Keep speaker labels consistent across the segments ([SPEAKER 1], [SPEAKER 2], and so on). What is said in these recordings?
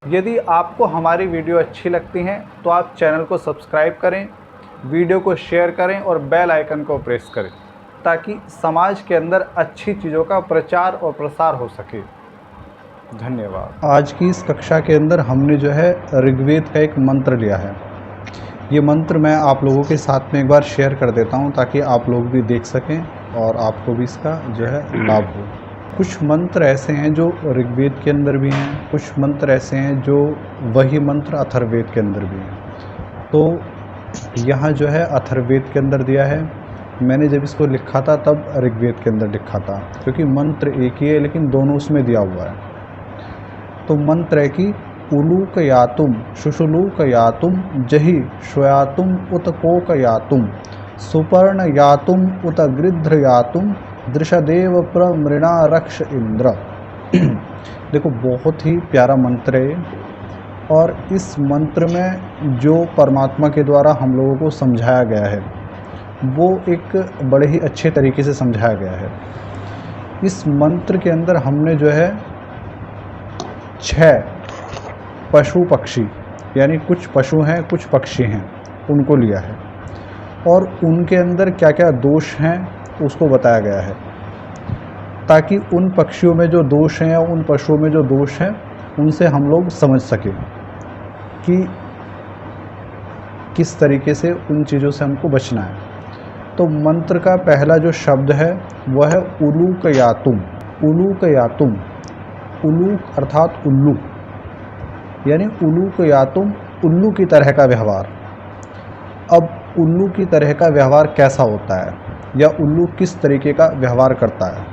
[SPEAKER 1] यदि आपको हमारी वीडियो अच्छी लगती हैं तो आप चैनल को सब्सक्राइब करें, वीडियो को शेयर करें और बेल आइकन को प्रेस करें ताकि समाज के अंदर अच्छी चीज़ों का प्रचार और प्रसार हो सके। धन्यवाद। आज की इस कक्षा के अंदर हमने जो है ऋग्वेद का एक मंत्र लिया है। ये मंत्र मैं आप लोगों के साथ में एक बार शेयर कर देता हूँ ताकि आप लोग भी देख सकें और आपको भी इसका जो है लाभ हो। कुछ मंत्र ऐसे हैं जो ऋग्वेद के अंदर भी हैं, कुछ मंत्र ऐसे हैं जो वही मंत्र अथर्ववेद के अंदर भी हैं। तो यहाँ जो है अथर्ववेद के अंदर दिया है। मैंने जब इसको लिखा था तब ऋग्वेद के अंदर लिखा था, क्योंकि मंत्र एक ही है लेकिन दोनों उसमें दिया हुआ है। तो मंत्र है कि उलूक यातुम शुशुलूक यातुम जहि श्वयातुम उत कोक यातुम सुपर्ण यातुम उत गृध्र यातुम दृशदेव प्रमृणा रक्ष इंद्र। देखो, बहुत ही प्यारा मंत्र है और इस मंत्र में जो परमात्मा के द्वारा हम लोगों को समझाया गया है वो एक बड़े ही अच्छे तरीके से समझाया गया है। इस मंत्र के अंदर हमने जो है 6 पशु पक्षी, यानी कुछ पशु हैं कुछ पक्षी हैं, उनको लिया है और उनके अंदर क्या क्या दोष हैं उसको बताया गया है, ताकि उन पक्षियों में जो दोष हैं या उन पशुओं में जो दोष हैं उनसे हम लोग समझ सकें कि किस तरीके से उन चीज़ों से हमको बचना है। तो मंत्र का पहला जो शब्द है वह है उलूक यातुम। उलूक यातुम, उलूक अर्थात उल्लू, यानी उलूक यातुम, उल्लू की तरह का व्यवहार। अब उल्लू की तरह का व्यवहार कैसा होता है या उल्लू किस तरीके का व्यवहार करता है,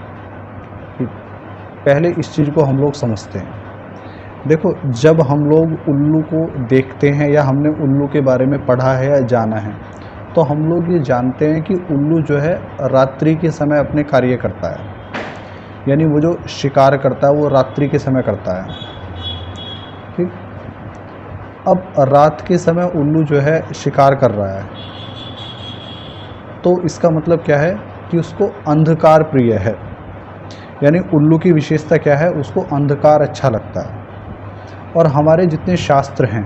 [SPEAKER 1] पहले इस चीज़ को हम लोग समझते हैं। देखो, जब हम लोग उल्लू को देखते हैं या हमने उल्लू के बारे में पढ़ा है या जाना है तो हम लोग ये जानते हैं कि उल्लू जो है रात्रि के समय अपने कार्य करता है, यानी वो जो शिकार करता है वो रात्रि के समय करता है। ठीक, अब रात के समय उल्लू जो है शिकार कर रहा है तो इसका मतलब क्या है कि उसको अंधकार प्रिय है, यानी उल्लू की विशेषता क्या है, उसको अंधकार अच्छा लगता है। और हमारे जितने शास्त्र हैं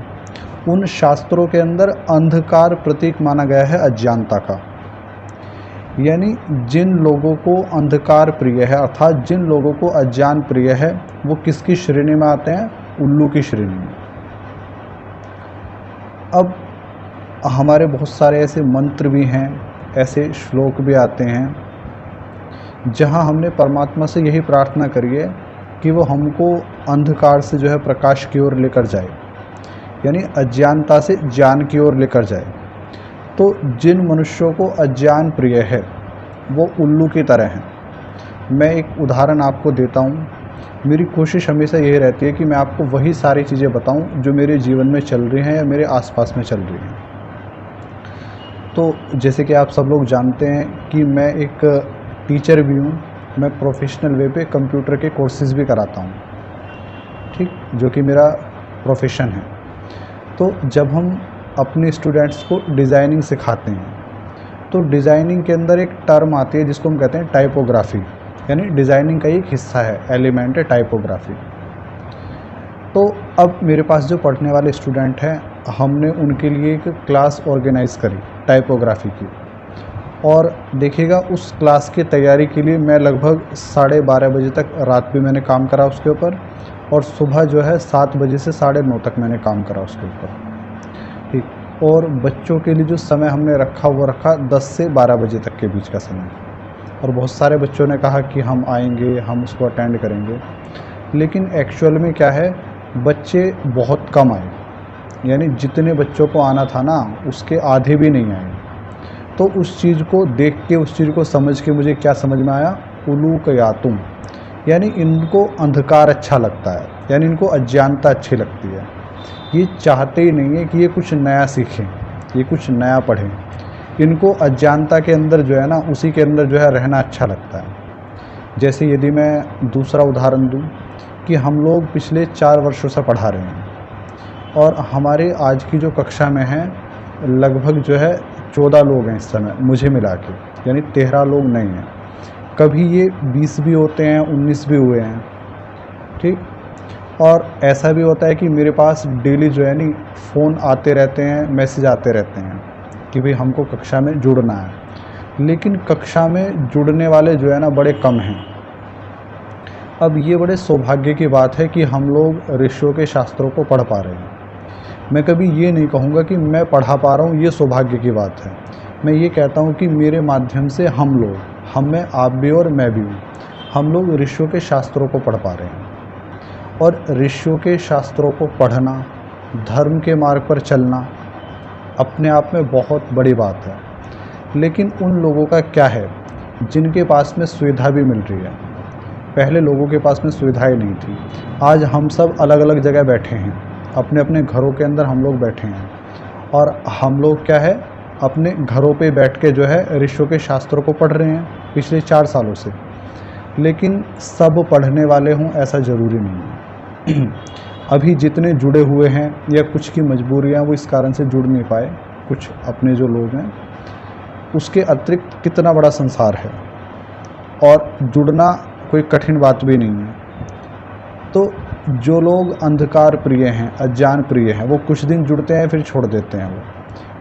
[SPEAKER 1] उन शास्त्रों के अंदर अंधकार प्रतीक माना गया है अज्ञानता का, यानी जिन लोगों को अंधकार प्रिय है अर्थात जिन लोगों को अज्ञान प्रिय है वो किसकी श्रेणी में आते हैं, उल्लू की श्रेणी में। अब हमारे बहुत सारे ऐसे मंत्र भी हैं, ऐसे श्लोक भी आते हैं जहां हमने परमात्मा से यही प्रार्थना करी है कि वो हमको अंधकार से जो है प्रकाश की ओर लेकर जाए, यानी अज्ञानता से ज्ञान की ओर लेकर जाए। तो जिन मनुष्यों को अज्ञान प्रिय है वो उल्लू की तरह हैं। मैं एक उदाहरण आपको देता हूँ। मेरी कोशिश हमेशा यही रहती है कि मैं आपको वही सारी चीज़ें बताऊँ जो मेरे जीवन में चल रही हैं या मेरे आसपास में चल रही हैं। तो जैसे कि आप सब लोग जानते हैं कि मैं एक टीचर भी हूँ, मैं प्रोफेशनल वे पे कंप्यूटर के कोर्सेज़ भी कराता हूँ, ठीक, जो कि मेरा प्रोफेशन है। तो जब हम अपने स्टूडेंट्स को डिज़ाइनिंग सिखाते हैं तो डिज़ाइनिंग के अंदर एक टर्म आती है जिसको हम कहते हैं टाइपोग्राफी, यानी डिज़ाइनिंग का एक हिस्सा है, एलिमेंट है टाइपोग्राफी। तो अब मेरे पास जो पढ़ने वाले स्टूडेंट हैं हमने उनके लिए एक क्लास ऑर्गेनाइज़ करी टाइपोग्राफी की, और देखिएगा उस क्लास की तैयारी के लिए मैं लगभग 12:30 बजे तक रात भी मैंने काम करा उसके ऊपर, और सुबह जो है 7 बजे से 9:30 तक मैंने काम करा उसके ऊपर, ठीक। और बच्चों के लिए जो समय हमने रखा वो रखा 10 से 12 बजे तक के बीच का समय, और बहुत सारे बच्चों ने कहा कि हम आएंगे, हम उसको अटेंड करेंगे, लेकिन एक्चुअल में क्या है, बच्चे बहुत कम आए, यानी जितने बच्चों को आना था ना उसके आधे भी नहीं आए। तो उस चीज़ को देख के, उस चीज़ को समझ के मुझे क्या समझ में आया, उलूक यातुम, यानी इनको अंधकार अच्छा लगता है, यानी इनको अज्ञानता अच्छी लगती है। ये चाहते ही नहीं है कि ये कुछ नया सीखें, ये कुछ नया पढ़ें, इनको अज्ञानता के अंदर जो है ना उसी के अंदर जो है रहना अच्छा लगता है। जैसे यदि मैं दूसरा उदाहरण दूं कि हम लोग पिछले 4 वर्षों से पढ़ा रहे हैं और हमारे आज की जो कक्षा में हैं लगभग जो है 14 लोग हैं इस समय मुझे मिला के, यानी 13 लोग नहीं हैं। कभी ये 20 भी होते हैं, 19 भी हुए हैं, ठीक। और ऐसा भी होता है कि मेरे पास डेली जो है नी फ़ोन आते रहते हैं, मैसेज आते रहते हैं कि भाई हमको कक्षा में जुड़ना है, लेकिन कक्षा में जुड़ने वाले जो है ना बड़े कम हैं। अब ये बड़े सौभाग्य की बात है कि हम लोग ऋषियों के शास्त्रों को पढ़ पा रहे हैं। मैं कभी ये नहीं कहूँगा कि मैं पढ़ा पा रहा हूँ, ये सौभाग्य की बात है। मैं ये कहता हूँ कि मेरे माध्यम से हम लोग, हम में आप भी और मैं भी हूँ, हम लोग ऋषियों के शास्त्रों को पढ़ पा रहे हैं। और ऋषियों के शास्त्रों को पढ़ना, धर्म के मार्ग पर चलना अपने आप में बहुत बड़ी बात है। लेकिन उन लोगों का क्या है जिनके पास में सुविधा भी मिल रही है। पहले लोगों के पास में सुविधाएं नहीं थी। आज हम सब अलग अलग जगह बैठे हैं, अपने अपने घरों के अंदर हम लोग बैठे हैं, और हम लोग क्या है अपने घरों पे बैठ के जो है ऋषियों के शास्त्रों को पढ़ रहे हैं पिछले 4 सालों से। लेकिन सब पढ़ने वाले हों ऐसा ज़रूरी नहीं है। अभी जितने जुड़े हुए हैं या कुछ की मजबूरियां वो इस कारण से जुड़ नहीं पाए, कुछ अपने जो लोग हैं, उसके अतिरिक्त कितना बड़ा संसार है और जुड़ना कोई कठिन बात भी नहीं है। तो जो लोग अंधकार प्रिय हैं, अज्ञान प्रिय हैं, वो कुछ दिन जुड़ते हैं फिर छोड़ देते हैं। वो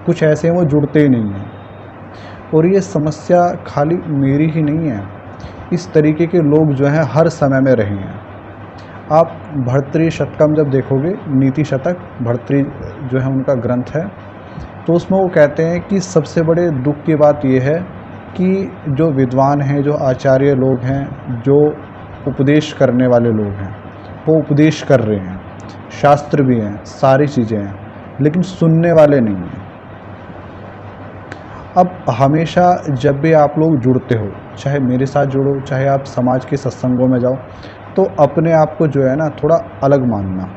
[SPEAKER 1] कुछ ऐसे हैं वो जुड़ते ही नहीं हैं। और ये समस्या खाली मेरी ही नहीं है, इस तरीके के लोग जो हैं हर समय में रहे हैं। आप भर्तृ शतकम जब देखोगे, नीति शतक भर्तृ जो है उनका ग्रंथ है, तो उसमें वो कहते हैं कि सबसे बड़े दुख की बात ये है कि जो विद्वान हैं, जो आचार्य लोग हैं, जो उपदेश करने वाले लोग हैं, वो उपदेश कर रहे हैं, शास्त्र भी हैं, सारी चीज़ें हैं, लेकिन सुनने वाले नहीं हैं। अब हमेशा जब भी आप लोग जुड़ते हो, चाहे मेरे साथ जुड़ो, चाहे आप समाज के सत्संगों में जाओ, तो अपने आप को जो है ना थोड़ा अलग मानना।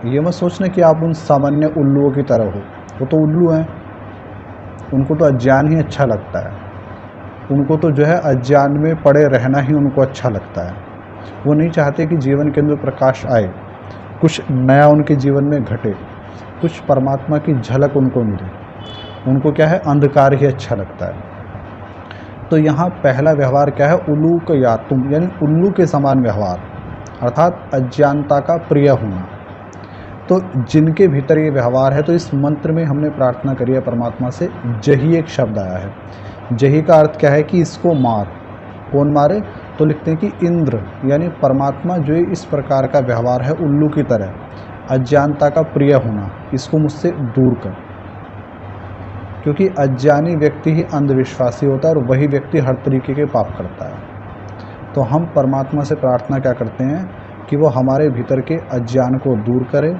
[SPEAKER 1] ये मत सोचना कि आप उन सामान्य उल्लुओं की तरह हो। वो तो उल्लू हैं, उनको तो अज्ञान ही अच्छा लगता है, उनको तो जो है अज्ञान में पड़े रहना ही उनको अच्छा लगता है। वो नहीं चाहते कि जीवन के अंदर प्रकाश आए, कुछ नया उनके जीवन में घटे, कुछ परमात्मा की झलक उनको मिले। उनको क्या है, अंधकार ही अच्छा लगता है। तो यहाँ पहला व्यवहार क्या है, उल्लू यातुम, यानी उल्लू के समान व्यवहार, अर्थात अज्ञानता का प्रिय होना। तो जिनके भीतर ये व्यवहार है, तो इस मंत्र में हमने प्रार्थना करी है परमात्मा से, जही एक शब्द आया है। जही का अर्थ क्या है कि इसको मार। कौन मारे, तो लिखते हैं कि इंद्र यानी परमात्मा जो इस प्रकार का व्यवहार है उल्लू की तरह, अज्ञानता का प्रिय होना, इसको मुझसे दूर कर। क्योंकि अज्ञानी व्यक्ति ही अंधविश्वासी होता है और वही व्यक्ति हर तरीके के पाप करता है। तो हम परमात्मा से प्रार्थना क्या करते हैं कि वो हमारे भीतर के अज्ञान को दूर करे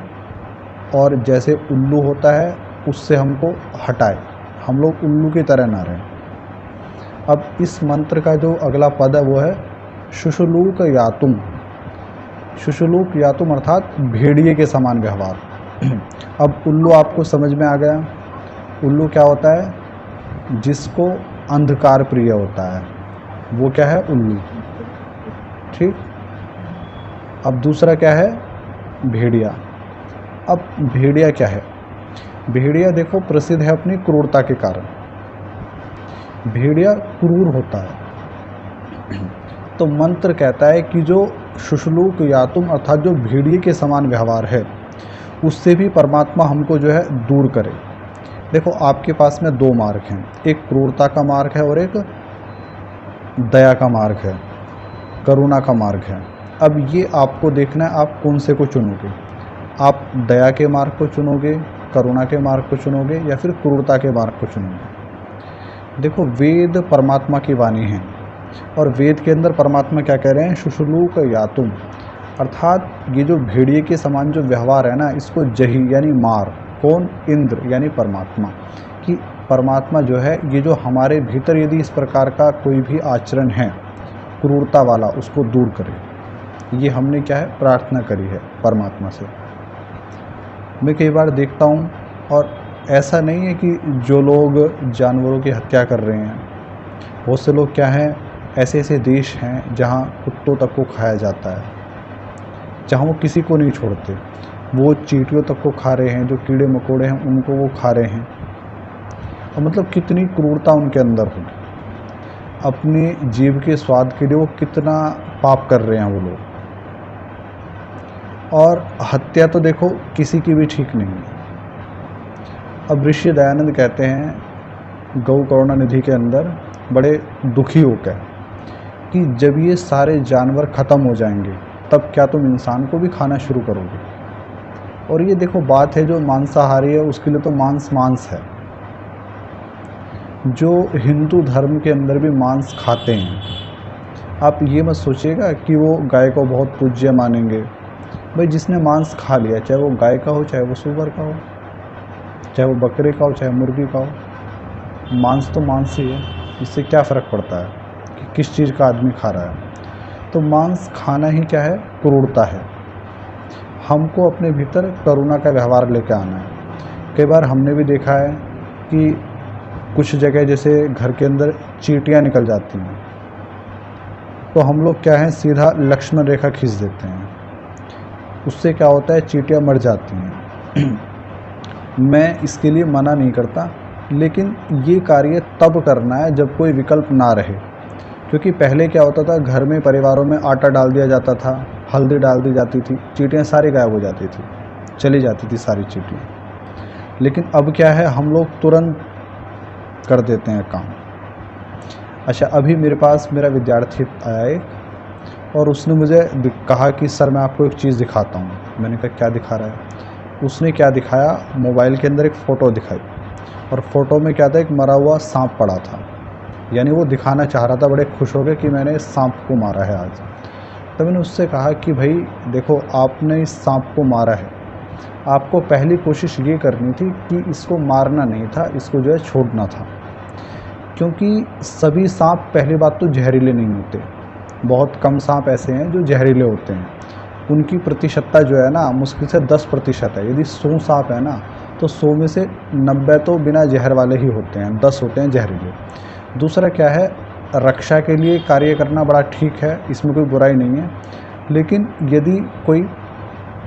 [SPEAKER 1] और जैसे उल्लू होता है उससे हमको हटाए, हम लोग उल्लू की तरह ना रहें। अब इस मंत्र का जो अगला पद है वो है शुशुलूक यातुम। शुशुलूक यातुम अर्थात भेड़िए के समान व्यवहार। अब उल्लू आपको समझ में आ गया। उल्लू क्या होता है, जिसको अंधकार प्रिय होता है, वो क्या है, उल्लू। ठीक। अब दूसरा क्या है, भेड़िया। अब भेड़िया क्या है, भेड़िया देखो प्रसिद्ध है अपनी क्रूरता के कारण। भेड़िया क्रूर होता है। तो मंत्र कहता है कि जो शुशुलूक यातुम अर्थात जो भेड़िए के समान व्यवहार है, उससे भी परमात्मा हमको जो है दूर करे। देखो आपके पास में 2 मार्ग हैं, एक क्रूरता का मार्ग है और एक दया का मार्ग है, करुणा का मार्ग है। अब ये आपको देखना है आप कौन से को चुनोगे। आप दया के मार्ग को चुनोगे, करुणा के मार्ग को चुनोगे, या फिर क्रूरता के मार्ग को चुनोगे। देखो वेद परमात्मा की वाणी है और वेद के अंदर परमात्मा क्या कह रहे हैं, शुशुलूक यातुम अर्थात ये जो भेड़िए के समान जो व्यवहार है ना, इसको जही यानी मार। कौन, इंद्र यानी परमात्मा। कि परमात्मा जो है ये जो हमारे भीतर यदि इस प्रकार का कोई भी आचरण है क्रूरता वाला, उसको दूर करे। ये हमने क्या है, प्रार्थना करी है परमात्मा से। मैं कई बार देखता हूँ, और ऐसा नहीं है कि जो लोग जानवरों की हत्या कर रहे हैं, बहुत से लोग क्या हैं, ऐसे ऐसे देश हैं जहाँ कुत्तों तक को खाया जाता है, जहाँ वो किसी को नहीं छोड़ते। वो चींटियों तक को खा रहे हैं, जो कीड़े मकोड़े हैं उनको वो खा रहे हैं। और मतलब कितनी क्रूरता उनके अंदर होगी। अपनी जीभ के स्वाद के लिए वो कितना पाप कर रहे हैं वो लोग। और हत्या तो देखो किसी की भी ठीक नहीं है। अब ऋषि दयानंद कहते हैं गौ करुणा निधि के अंदर बड़े दुखी होकर कि जब ये सारे जानवर ख़त्म हो जाएंगे तब क्या तुम इंसान को भी खाना शुरू करोगे। और ये देखो बात है, जो मांसाहारी है उसके लिए तो मांस है। जो हिंदू धर्म के अंदर भी मांस खाते हैं, आप ये मत सोचिएगा कि वो गाय को बहुत पूज्य मानेंगे। भाई जिसने मांस खा लिया, चाहे वो गाय का हो, चाहे वो सूअर का हो, चाहे वो बकरे का हो, चाहे मुर्गी का हो, मांस तो मांस ही है। इससे क्या फ़र्क पड़ता है कि किस चीज़ का आदमी खा रहा है। तो मांस खाना ही क्या है, क्रूरता है। हमको अपने भीतर करुणा का व्यवहार लेके आना है। कई बार हमने भी देखा है कि कुछ जगह जैसे घर के अंदर चींटियाँ निकल जाती हैं, तो हम लोग क्या है, सीधा लक्ष्मण रेखा खींच देते हैं। उससे क्या होता है, चींटियाँ मर जाती हैं। मैं इसके लिए मना नहीं करता, लेकिन ये कार्य तब करना है जब कोई विकल्प ना रहे। क्योंकि पहले क्या होता था, घर में परिवारों में आटा डाल दिया जाता था, हल्दी डाल दी जाती थी, चींटियाँ सारी गायब हो जाती थी, चली जाती थी सारी चींटियाँ। लेकिन अब क्या है, हम लोग तुरंत कर देते हैं काम। अच्छा, अभी मेरे पास मेरा विद्यार्थी आया एक, और उसने मुझे कहा कि सर मैं आपको एक चीज़ दिखाता हूँ। मैंने कहा क्या दिखा रहा है। उसने क्या दिखाया, मोबाइल के अंदर एक फ़ोटो दिखाई, और फ़ोटो में क्या था, एक मरा हुआ सांप पड़ा था। यानी वो दिखाना चाह रहा था, बड़े खुश हो गए कि मैंने इस सांप को मारा है आज। तो मैंने उससे कहा कि भाई देखो, आपने इस सांप को मारा है, आपको पहली कोशिश ये करनी थी कि इसको मारना नहीं था, इसको जो है छोड़ना था। क्योंकि सभी सांप पहली बात तो जहरीले नहीं होते, बहुत कम सांप ऐसे हैं जो जहरीले होते हैं। उनकी प्रतिशतता जो है ना, मुश्किल से 10% है। यदि 100 सांप है ना, तो 100 में से 90 तो बिना जहर वाले ही होते हैं, 10 होते हैं जहरीले। दूसरा क्या है, रक्षा के लिए कार्य करना बड़ा ठीक है, इसमें कोई बुराई नहीं है। लेकिन यदि कोई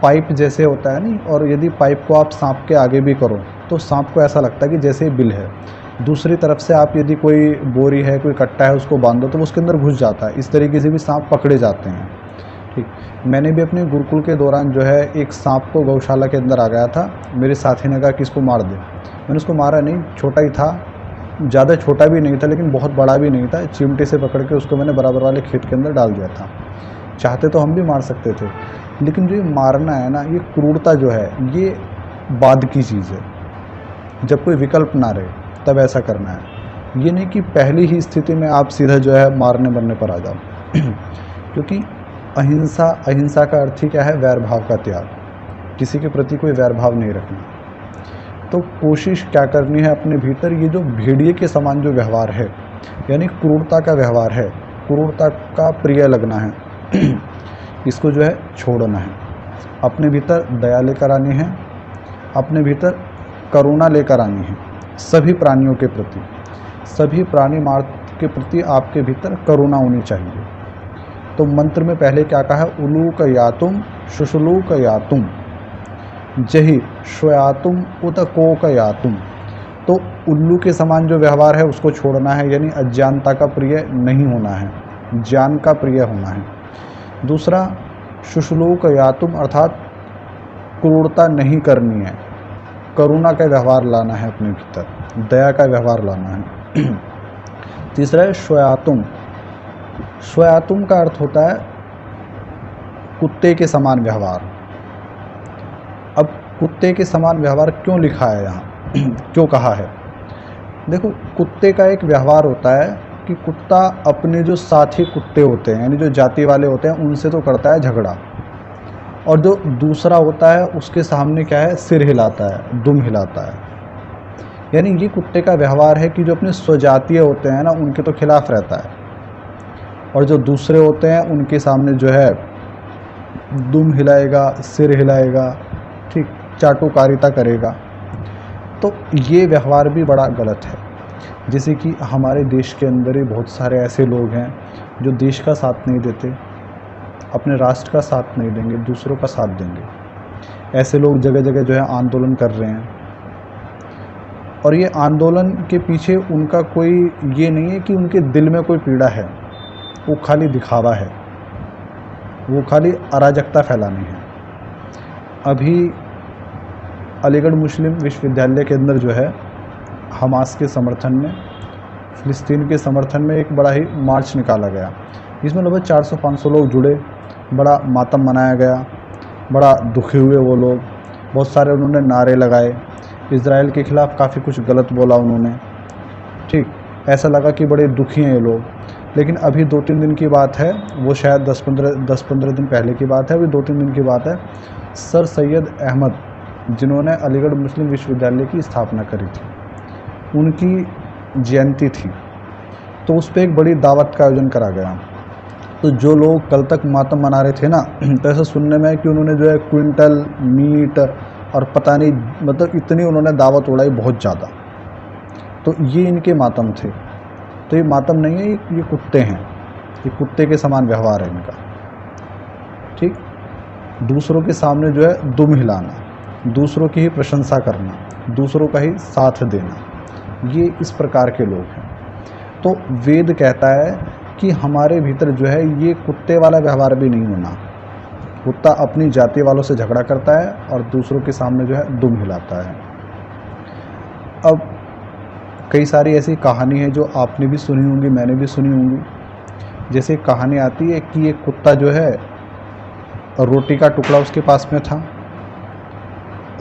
[SPEAKER 1] पाइप जैसे होता है नहीं, और यदि पाइप को आप सांप के आगे भी करो तो सांप को ऐसा लगता है कि जैसे बिल है। दूसरी तरफ से आप यदि कोई बोरी है, कोई कट्टा है, उसको बांधो तो वो उसके अंदर घुस जाता है। इस तरीके से भी सांप पकड़े जाते हैं। ठीक, मैंने भी अपने गुरुकुल के दौरान जो है एक सांप को गौशाला के अंदर आ गया था। मेरे साथी ने कहा कि इसको मार दे। मैंने उसको मारा नहीं, छोटा ही था, ज़्यादा छोटा भी नहीं था लेकिन बहुत बड़ा भी नहीं था। चिमटे से पकड़ के उसको मैंने बराबर वाले खेत के अंदर डाल दिया था। चाहते तो हम भी मार सकते थे, लेकिन जो ये मारना है ना, ये क्रूरता जो है, ये बाद की चीज़ है। जब कोई विकल्प ना रहे तब ऐसा करना है। ये नहीं कि पहली ही स्थिति में आप सीधा जो है मारने मरने पर आ जाओ। क्योंकि अहिंसा का अर्थ ही क्या है, वैर भाव का त्याग। किसी के प्रति कोई वैर भाव नहीं रखना। तो कोशिश क्या करनी है, अपने भीतर ये जो भेड़िए के समान जो व्यवहार है, यानी क्रूरता का व्यवहार है, क्रूरता का प्रिय लगना है, इसको जो है छोड़ना है। अपने भीतर दया लेकर आनी है, अपने भीतर करुणा लेकर आनी है सभी प्राणियों के प्रति। सभी प्राणी मात्र के प्रति आपके भीतर करुणा होनी चाहिए। तो मंत्र में पहले क्या कहा है, उलूक यातुम शुशुलूक यातुम जहि श्वयातुम उत कोक यातुम। तो उल्लू के समान जो व्यवहार है उसको छोड़ना है, यानी अज्ञानता का प्रिय नहीं होना है, ज्ञान का प्रिय होना है। दूसरा, शुशुलूक यातुम अर्थात क्रूरता नहीं करनी है, करुणा का व्यवहार लाना है अपने भीतर, दया का व्यवहार लाना है। तीसरा है श्वयातुम। श्वयातुम का अर्थ होता है कुत्ते के समान व्यवहार। अब कुत्ते के समान व्यवहार क्यों लिखा है यहाँ, क्यों कहा है? देखो, कुत्ते का एक व्यवहार होता है कि कुत्ता अपने जो साथी कुत्ते होते हैं, यानी जो जाति वाले होते हैं, उनसे तो करता है झगड़ा, और जो दूसरा होता है उसके सामने क्या है, सिर हिलाता है, दुम हिलाता है। यानी ये कुत्ते का व्यवहार है कि जो अपने स्वजातीय होते हैं ना, उनके तो खिलाफ रहता है, और जो दूसरे होते हैं उनके सामने जो है दुम हिलाएगा, सिर हिलाएगा, ठीक, चाटुकारिता करेगा। तो ये व्यवहार भी बड़ा गलत है। जैसे कि हमारे देश के अंदर ही बहुत सारे ऐसे लोग हैं जो देश का साथ नहीं देते, अपने राष्ट्र का साथ नहीं देंगे, दूसरों का साथ देंगे। ऐसे लोग जगह जगह जो है आंदोलन कर रहे हैं। और ये आंदोलन के पीछे उनका कोई ये नहीं है कि उनके दिल में कोई पीड़ा है, वो खाली दिखावा है, वो खाली अराजकता फैलानी है। अभी अलीगढ़ मुस्लिम विश्वविद्यालय के अंदर जो है हमास के समर्थन में, फ़िलिस्तीन के समर्थन में एक बड़ा ही मार्च निकाला गया। इसमें लगभग 400-500 लोग जुड़े, बड़ा मातम मनाया गया, बड़ा दुखी हुए वो लोग, बहुत सारे उन्होंने नारे लगाए, इज़राइल के ख़िलाफ़ काफ़ी कुछ गलत बोला उन्होंने। ठीक, ऐसा लगा कि बड़े दुखी हैं ये लोग। लेकिन अभी 2-3 दिन की बात है, वो शायद 10-15 दिन पहले की बात है, अभी 2-3 दिन की बात है, सर सैयद अहमद जिन्होंने अलीगढ़ मुस्लिम विश्वविद्यालय की स्थापना करी थी, उनकी जयंती थी, तो उस पर एक बड़ी दावत का आयोजन करा गया। तो जो लोग कल तक मातम मना रहे थे ना, तो ऐसा सुनने में है कि उन्होंने जो है क्विंटल मीट और पता नहीं मतलब इतनी उन्होंने दावत उड़ाई, बहुत ज़्यादा। तो ये इनके मातम थे। तो ये मातम नहीं है, ये कुत्ते हैं, ये कुत्ते के समान व्यवहार है इनका। ठीक, दूसरों के सामने जो है दुम हिलाना, दूसरों की ही प्रशंसा करना, दूसरों का ही साथ देना, ये इस प्रकार के लोग हैं। तो वेद कहता है कि हमारे भीतर जो है ये कुत्ते वाला व्यवहार भी नहीं होना। कुत्ता अपनी जाति वालों से झगड़ा करता है और दूसरों के सामने जो है दुम हिलाता है। अब कई सारी ऐसी कहानी है जो आपने भी सुनी होंगी, मैंने भी सुनी होंगी। जैसे कहानी आती है कि एक कुत्ता जो है रोटी का टुकड़ा उसके पास में था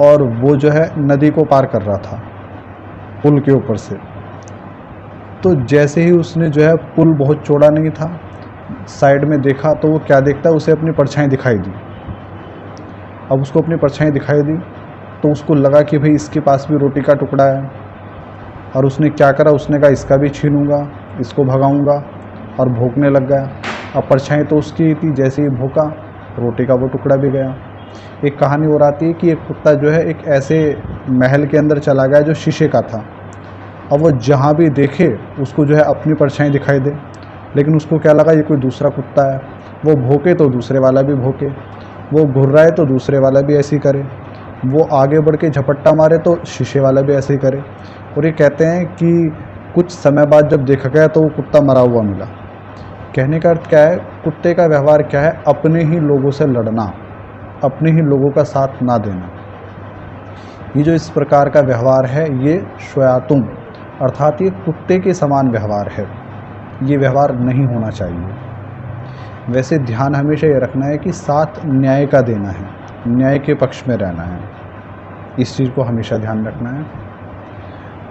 [SPEAKER 1] और वो जो है नदी को पार कर रहा था पुल के ऊपर से। तो जैसे ही उसने जो है, पुल बहुत चौड़ा नहीं था, साइड में देखा तो वो क्या देखता है, उसे अपनी परछाई दिखाई दी। अब उसको अपनी परछाई दिखाई दी तो उसको लगा कि भाई इसके पास भी रोटी का टुकड़ा है, और उसने क्या करा, उसने कहा इसका भी छीनूंगा, इसको भगाऊंगा, और भौंकने लग गया। अब परछाई तो उसकी ही थी, जैसे ही भौंका रोटी का वो टुकड़ा भी गया। एक कहानी और आती है कि एक कुत्ता जो है एक ऐसे महल के अंदर चला गया जो शीशे का था। अब वो जहाँ भी देखे उसको जो है अपनी परछाई दिखाई दे, लेकिन उसको क्या लगा ये कोई दूसरा कुत्ता है। वो भौंके तो दूसरे वाला भी भौंके, वो घुर्राए तो दूसरे वाला भी ऐसे ही करे, वो आगे बढ़ के झपट्टा मारे तो शीशे वाला भी ऐसे ही करे। और ये कहते हैं कि कुछ समय बाद जब देखा गया तो वो कुत्ता मरा हुआ मिला। कहने का अर्थ क्या है, कुत्ते का व्यवहार क्या है, अपने ही लोगों से लड़ना, अपने ही लोगों का साथ ना देना। ये जो इस प्रकार का व्यवहार है ये श्वयातुम अर्थात ये कुत्ते के समान व्यवहार है। ये व्यवहार नहीं होना चाहिए। वैसे ध्यान हमेशा ये रखना है कि साथ न्याय का देना है, न्याय के पक्ष में रहना है, इस चीज़ को हमेशा ध्यान रखना है।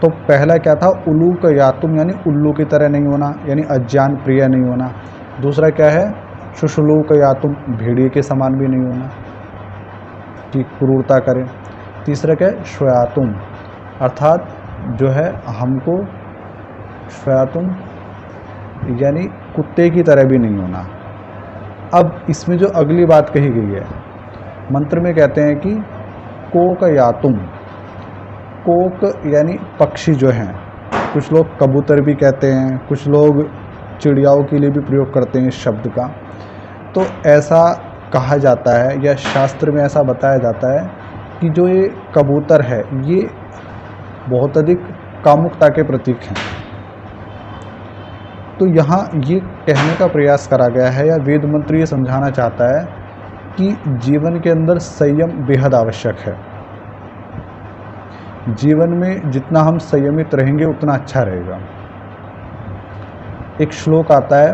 [SPEAKER 1] तो पहला क्या था, उलूक यातुम यानी उल्लू की तरह नहीं होना, यानी अज्ञान प्रिय नहीं होना। दूसरा क्या है, शुशुलूक यातुम भेड़िए के समान भी नहीं होना कि क्रूरता करें। तीसरा क्या है, श्वयातुम अर्थात जो है हमको श्वयातुम यानी कुत्ते की तरह भी नहीं होना। अब इसमें जो अगली बात कही गई है मंत्र में, कहते हैं कि कोक यातुम, कोक यानी पक्षी जो हैं, कुछ लोग कबूतर भी कहते हैं, कुछ लोग चिड़ियाओं के लिए भी प्रयोग करते हैं इस शब्द का। तो ऐसा कहा जाता है या शास्त्र में ऐसा बताया जाता है कि जो ये कबूतर है ये बहुत अधिक कामुकता के प्रतीक हैं। तो यहाँ ये कहने का प्रयास करा गया है या वेद मंत्र ये समझाना चाहता है कि जीवन के अंदर संयम बेहद आवश्यक है। जीवन में जितना हम संयमित रहेंगे उतना अच्छा रहेगा। एक श्लोक आता है,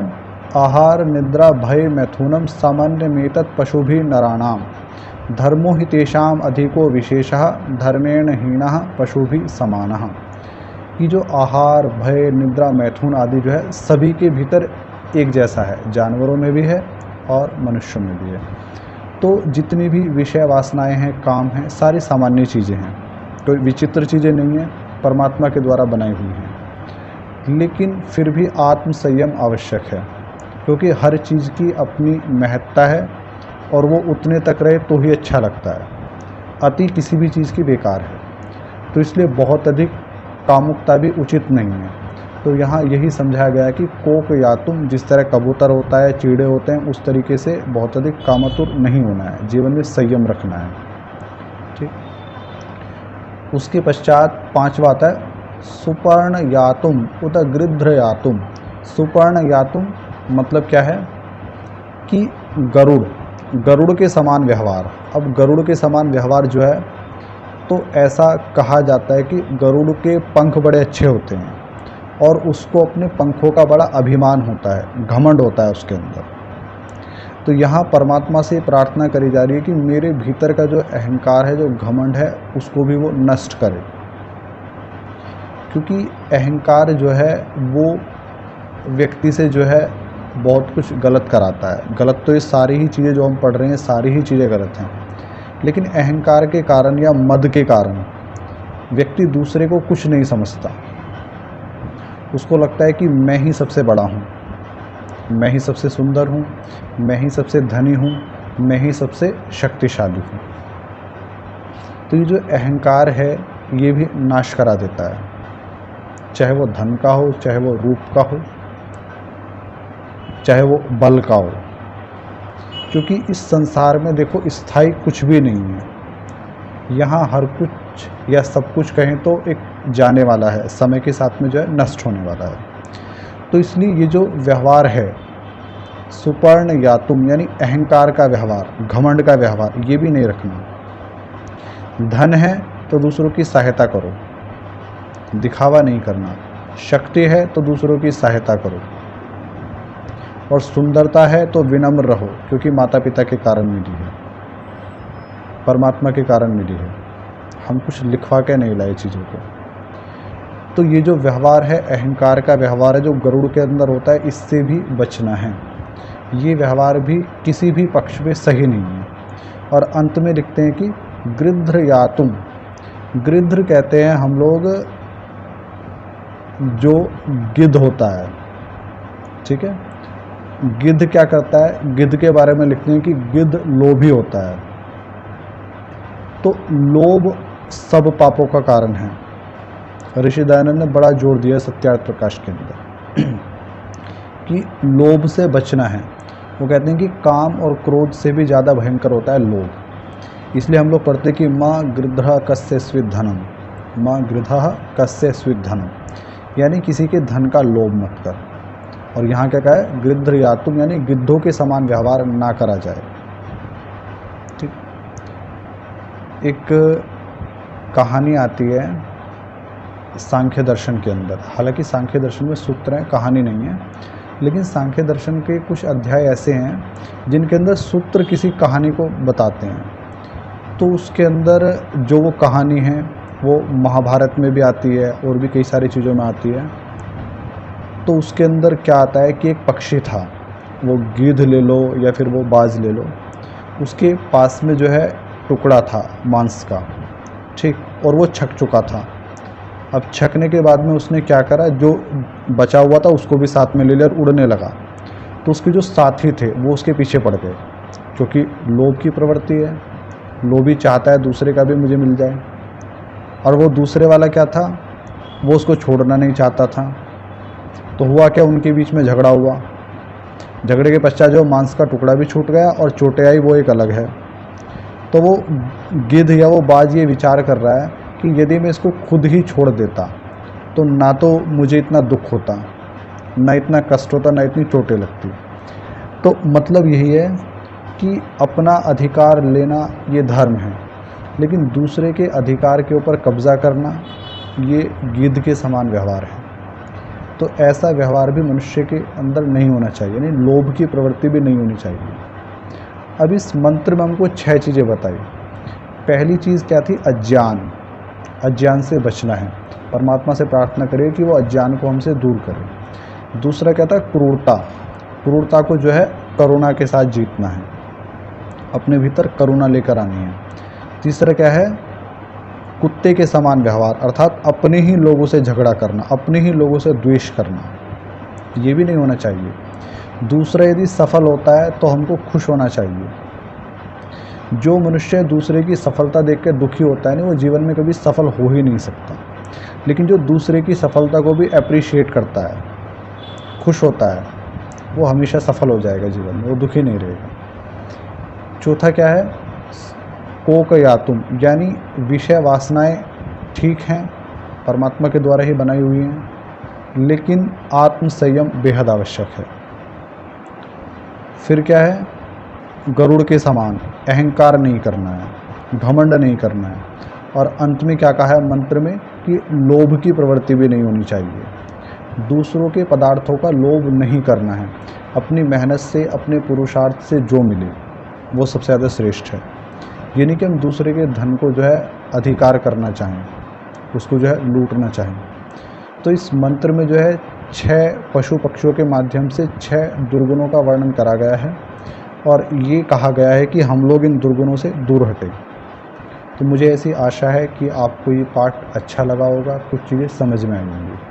[SPEAKER 1] आहार निद्रा भय मैथुनम सामान्य मेतत् पशुभि नराणाम धर्मो हि तेषाम अधिको विशेषः धर्मेण हीनः पशुभि समानः। कि जो आहार भय निद्रा मैथुन आदि जो है सभी के भीतर एक जैसा है, जानवरों में भी है और मनुष्यों में भी है। तो जितनी भी विषय वासनाएं हैं, काम हैं, सारी सामान्य चीज़ें हैं, कोई विचित्र चीज़ें नहीं हैं, परमात्मा के द्वारा बनाई हुई हैं। लेकिन फिर भी आत्म संयम आवश्यक है, क्योंकि हर चीज़ की अपनी महत्ता है और वो उतने तक रहे तो ही अच्छा लगता है। अति किसी भी चीज़ की बेकार है, तो इसलिए बहुत अधिक कामुकता भी उचित नहीं है। तो यहाँ यही समझाया गया है कि कोक यातुम, जिस तरह कबूतर होता है, चीड़े होते हैं, उस तरीके से बहुत अधिक कामातुर नहीं होना है, जीवन में संयम रखना है। ठीक। उसके पश्चात पांचवा आता है सुपर्ण यातुम उत गृध्र यातुम। सुपर्ण यातुम मतलब क्या है कि गरुड़ के समान व्यवहार। अब गरुड़ के समान व्यवहार जो है, तो ऐसा कहा जाता है कि गरुड़ के पंख बड़े अच्छे होते हैं और उसको अपने पंखों का बड़ा अभिमान होता है, घमंड होता है उसके अंदर। तो यहाँ परमात्मा से प्रार्थना करी जा रही है कि मेरे भीतर का जो अहंकार है, जो घमंड है, उसको भी वो नष्ट करे। क्योंकि अहंकार जो है वो व्यक्ति से जो है बहुत कुछ गलत कराता है। गलत तो ये सारी ही चीज़ें जो हम पढ़ रहे हैं, सारी ही चीज़ें गलत हैं, लेकिन अहंकार के कारण या मद के कारण व्यक्ति दूसरे को कुछ नहीं समझता। उसको लगता है कि मैं ही सबसे बड़ा हूँ, मैं ही सबसे सुंदर हूँ, मैं ही सबसे धनी हूँ, मैं ही सबसे शक्तिशाली हूँ। तो ये जो अहंकार है ये भी नाश करा देता है, चाहे वो धन का हो, चाहे वो रूप का हो, चाहे वो बल का हो। क्योंकि इस संसार में देखो स्थायी कुछ भी नहीं है। यहाँ हर कुछ या सब कुछ कहें तो एक जाने वाला है, समय के साथ में जो है नष्ट होने वाला है। तो इसलिए ये जो व्यवहार है सुपर्ण यातुम यानी अहंकार का व्यवहार, घमंड का व्यवहार, ये भी नहीं रखना। धन है तो दूसरों की सहायता करो, दिखावा नहीं करना। शक्ति है तो दूसरों की सहायता करो। और सुंदरता है तो विनम्र रहो, क्योंकि माता पिता के कारण मिली है, परमात्मा के कारण मिली है। हम कुछ लिखवा के नहीं लाए चीज़ों को। तो ये जो व्यवहार है, अहंकार का व्यवहार है, जो गरुड़ के अंदर होता है, इससे भी बचना है। ये व्यवहार भी किसी भी पक्ष में सही नहीं है। और अंत में लिखते हैं कि गृध्र यातुम। गृध्र कहते हैं हम लोग जो गिद्ध होता है, ठीक है। गिद्ध क्या करता है, गिद्ध के बारे में लिखते हैं कि गिद्ध लोभी होता है। तो लोभ सब पापों का कारण है। ऋषि दयानंद ने बड़ा जोर दिया सत्यार्थ प्रकाश के अंदर कि लोभ से बचना है। वो कहते हैं कि काम और क्रोध से भी ज़्यादा भयंकर होता है लोभ। इसलिए हम लोग पढ़ते हैं कि माँ गृध्रः कस्य स्विद् धनम, माँ गृध्रः कस्य स्विद् धनम, यानी किसी के धन का लोभ मत कर। और यहाँ क्या कहा है, गृध्र यातुम यानी गिद्धों के समान व्यवहार ना करा जाए। ठीक। एक कहानी आती है सांख्य दर्शन के अंदर। हालांकि सांख्य दर्शन में सूत्र है, कहानी नहीं है, लेकिन सांख्य दर्शन के कुछ अध्याय ऐसे हैं जिनके अंदर सूत्र किसी कहानी को बताते हैं। तो उसके अंदर जो वो कहानी है वो महाभारत में भी आती है और भी कई सारी चीज़ों में आती है। तो उसके अंदर क्या आता है कि एक पक्षी था, वो गिद्ध ले लो या फिर वो बाज ले लो, उसके पास में जो है टुकड़ा था मांस का, ठीक, और वो छक चुका था। अब छकने के बाद में उसने क्या करा, जो बचा हुआ था उसको भी साथ में ले लिया और उड़ने लगा। तो उसके जो साथी थे वो उसके पीछे पड़ गए, क्योंकि लोभ की प्रवृत्ति है, लोभी चाहता है दूसरे का भी मुझे मिल जाए। और वो दूसरे वाला क्या था, वो उसको छोड़ना नहीं चाहता था। तो हुआ क्या, उनके बीच में झगड़ा हुआ। झगड़े के पश्चात जो मांस का टुकड़ा भी छूट गया और चोटे आई वो एक अलग है। तो वो गिद्ध या वो बाज ये विचार कर रहा है कि यदि मैं इसको खुद ही छोड़ देता तो ना तो मुझे इतना दुख होता, ना इतना कष्ट होता, ना इतनी चोटें लगती। तो मतलब यही है कि अपना अधिकार लेना ये धर्म है, लेकिन दूसरे के अधिकार के ऊपर कब्जा करना ये गिद्ध के समान व्यवहार है। तो ऐसा व्यवहार भी मनुष्य के अंदर नहीं होना चाहिए, यानी लोभ की प्रवृत्ति भी नहीं होनी चाहिए। अब इस मंत्र में हमको 6 चीज़ें बताई। पहली चीज़ क्या थी, अज्ञान। अज्ञान से बचना है, परमात्मा से प्रार्थना करिए कि वो अज्ञान को हमसे दूर करे। दूसरा क्या था, क्रूरता। क्रूरता को जो है करुणा के साथ जीतना है, अपने भीतर करुणा लेकर आनी है। तीसरा क्या है, कुत्ते के समान व्यवहार, अर्थात अपने ही लोगों से झगड़ा करना, अपने ही लोगों से द्वेष करना, ये भी नहीं होना चाहिए। दूसरा, यदि सफल होता है तो हमको खुश होना चाहिए। जो मनुष्य दूसरे की सफलता देखकर दुखी होता है ना, वो जीवन में कभी सफल हो ही नहीं सकता। लेकिन जो दूसरे की सफलता को भी अप्रिशिएट करता है, खुश होता है, वो हमेशा सफल हो जाएगा जीवन में, वो दुखी नहीं रहेगा। चौथा क्या है, कोक यातुम, यानी विषय वासनाएं ठीक हैं, परमात्मा के द्वारा ही बनाई हुई हैं, लेकिन आत्म संयम बेहद आवश्यक है। फिर क्या है? गरुड़ के समान अहंकार नहीं करना है, घमंड नहीं करना है, और अंत में क्या कहा है मंत्र में कि लोभ की प्रवृत्ति भी नहीं होनी चाहिए। दूसरों के पदार्थों का लोभ नहीं करना है, अपनी मेहनत से, अपने पुरुषार्थ से जो मिले वो सबसे ज़्यादा श्रेष्ठ है। ये नहीं कि हम दूसरे के धन को जो है अधिकार करना चाहें, उसको जो है लूटना चाहें। तो इस मंत्र में जो है 6 पशु पक्षियों के माध्यम से 6 दुर्गुणों का वर्णन करा गया है, और ये कहा गया है कि हम लोग इन दुर्गुणों से दूर हटें। तो मुझे ऐसी आशा है कि आपको ये पाठ अच्छा लगा होगा, कुछ चीज़ें समझ में आई होंगी।